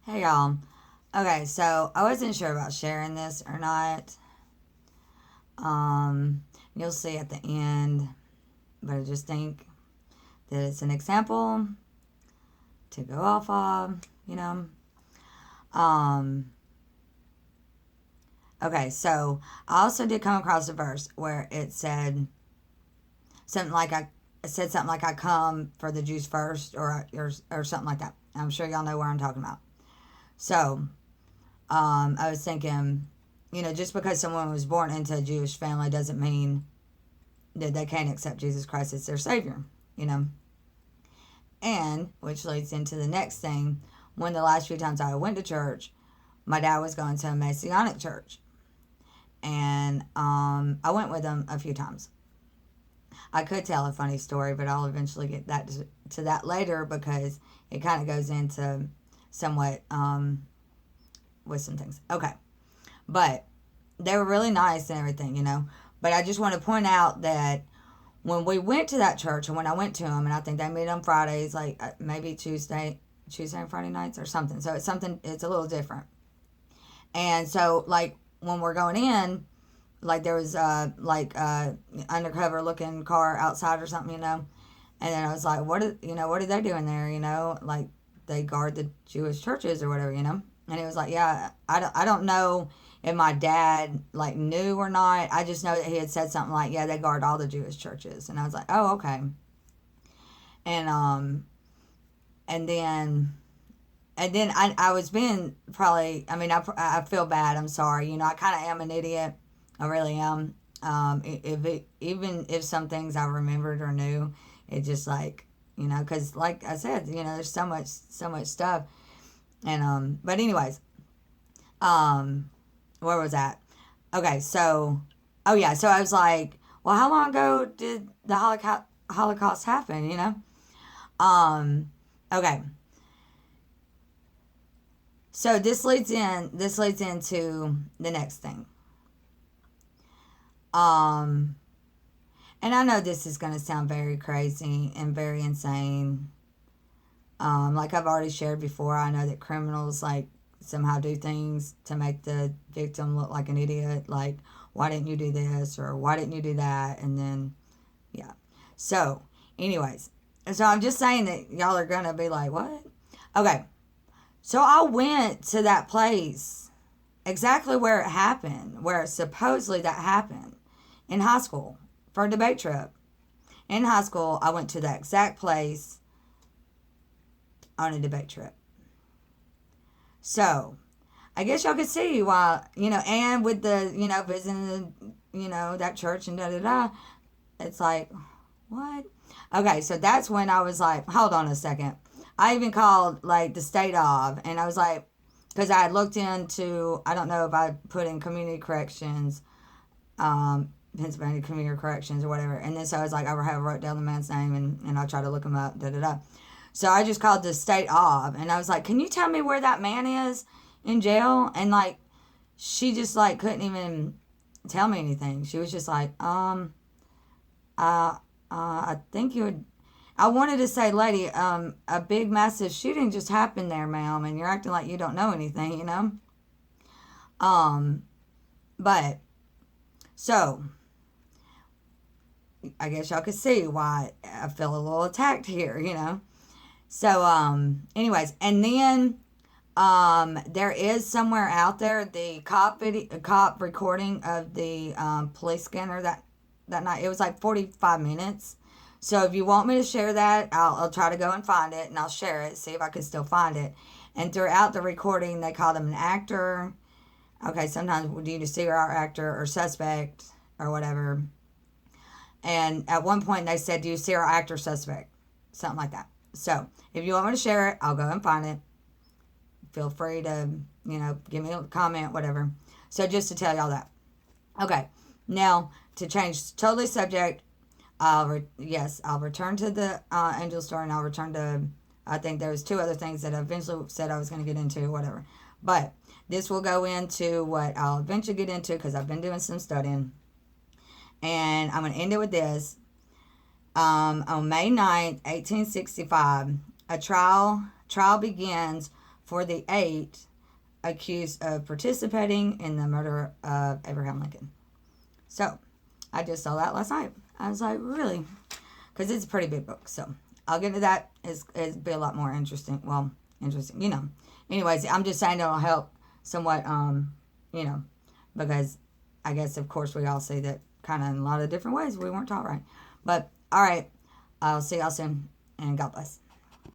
Hey y'all. Okay, so I wasn't sure about sharing this or not. Um, you'll see at the end, but I just think that it's an example to go off of, you know. Um, okay, so I also did come across a verse where it said something like I come for the Jews first, or something like that. I'm sure y'all know where I'm talking about. So I was thinking, just because someone was born into a Jewish family doesn't mean that they can't accept Jesus Christ as their Savior, you know. And which leads into the next thing. One of the last few times I went to church, my dad was going to a Masionic church, and I went with him a few times. I could tell a funny story, but I'll eventually get to that later because it kind of goes into somewhat with some things. Okay, but they were really nice and everything, you know. But I just want to point out that when we went to that church, and when I went to them, and I think they meet on Fridays, like maybe Tuesday and Friday nights or something. So it's something, it's a little different. And so, like, when we're going in, like, there was, undercover looking car outside or something, you know. And then I was like, what are they doing there, you know? Like, they guard the Jewish churches or whatever, you know? And he was like, yeah, I don't know if my dad, like, knew or not. I just know that he had said something like, yeah, they guard all the Jewish churches. And I was like, oh, okay. And, and then, I was being probably, I mean, I feel bad. I'm sorry. You know, I kind of am an idiot. I really am. Even if some things I remembered or knew, it just like, because like I said, there's so much stuff. And, but anyways, um, where was that? Okay. So, oh yeah. So I was like, well, how long ago did the Holocaust happen, you know? Um, okay. So this leads into the next thing. Um, and I know this is going to sound very crazy and very insane. Like I've already shared before, I know that criminals like somehow do things to make the victim look like an idiot. Like, why didn't you do this or why didn't you do that? And then, yeah. So, anyways, so I'm just saying that y'all are gonna be like, what? Okay. So I went to that place exactly where it happened, where supposedly that happened in high school for a debate trip. In high school, I went to that exact place on a debate trip. So, I guess y'all could see why, and with the, visiting that church and da da da, it's like, what? Okay, so that's when I was like, hold on a second. I even called like the state of, and I was like, because I had looked into, I don't know if I put in community corrections, Pennsylvania Community Corrections or whatever. And then so I was like, I wrote down the man's name and I tried to look him up, da da da. So I just called the state of, and I was like, can you tell me where that man is in jail? And like, she just like couldn't even tell me anything. She was just like, I think you would. I wanted to say, lady, a big massive shooting just happened there, ma'am, and you're acting like you don't know anything, you know? Um, but, so, I guess y'all could see why I feel a little attacked here, you know? So, anyways, and then, there is somewhere out there the cop recording of the, police scanner that night. It was like 45 minutes. So if you want me to share that, I'll try to go and find it and I'll share it, see if I can still find it. And throughout the recording, they call them an actor. Okay, sometimes we do see our actor or suspect or whatever. And at one point, they said, do you see our actor suspect? Something like that. So if you want me to share it, I'll go and find it. Feel free to, give me a comment, whatever. So just to tell y'all that. Okay, now to change totally subject, I'll return to the angel story, and I'll return to, I think there was two other things that I eventually said I was going to get into, whatever. But this will go into what I'll eventually get into because I've been doing some studying. And I'm going to end it with this. On May 9th, 1865, a trial begins for the 8 accused of participating in the murder of Abraham Lincoln. So, I just saw that last night. I was like, really? Because it's a pretty big book. So, I'll get into that. It'll be a lot more interesting. Well, interesting, you know. Anyways, I'm just saying it'll help somewhat, you know, because I guess, of course, we all see that kind of in a lot of different ways we weren't taught right. But, all right, I'll see y'all soon, and God bless.